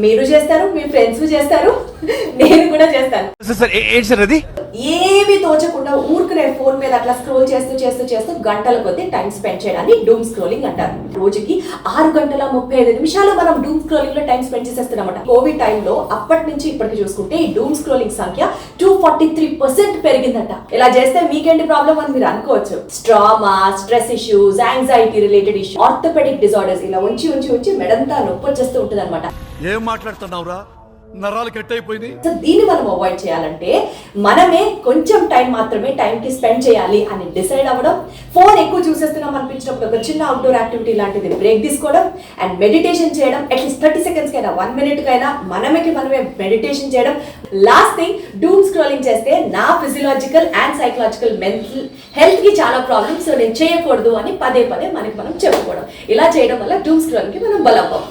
మీరు చేస్తారు, మీ ఫ్రెండ్స్ చేస్తారు, నేను కూడా చేస్తాను. ఏమి తోచకుండా ఊరుకునే ఫోన్ మీద అట్లా స్క్రోల్ చేస్తూ గంటల కొద్దీ టైం స్పెండ్ చేయడాన్ని డూమ్ స్క్రోలింగ్ అంటారు. రోజుకి 6 గంటల 35 నిమిషాలు మనం డూమ్ స్క్రోలింగ్ లో టైం స్పెండ్ చేసేస్తున్నామట. కోవిడ్ టైంలో అప్పటి నుంచి ఇప్పటికి చూసుకుంటే ఈ డూమ్ స్క్రోలింగ్ సంఖ్య 243% పెరిగిందట. ఇలా చేస్తే మీకేంటి ప్రాబ్లం అని మీరు అనుకోవచ్చు. Trauma, stress issues, anxiety related issues, orthopaedic disorders ఇలా ఉంచి మెడంతా నొప్పి వచ్చేస్తూ ఉంటుంది అనమాట. ఏం మాట్లాడుతున్నావురా, నరాలు కట్ అయిపోయింది. సో దీన్ని మనం అవాయిడ్ చేయాలంటే మనమే కొంచెం టైం మాత్రమే టైంకి స్పెండ్ చేయాలి అని డిసైడ్ అవ్వడం, ఫోన్ ఎక్కువ చూసేస్తున్నాం అనిపించినప్పుడు ఒక చిన్న అవుట్డోర్ యాక్టివిటీ లాంటిది బ్రేక్ తీసుకోవడం అండ్ మెడిటేషన్ చేయడం. అట్లీస్ట్ 30 సెకండ్స్ కైనా 1 మినిట్ కైనా మనమే మెడిటేషన్ చేయడం. లాస్ట్ థింగ్, డూమ్ స్క్రోలింగ్ చేస్తే నా physiological and psychological mental health కి చాలా ప్రాబ్లమ్స్, సో నేను చేయకూడదు అని పదే మనకి మనం చెప్పుకోవడం. ఇలా చేయడం వల్ల డూమ్ స్క్రోలింగ్ కి మనం బలవ్వం.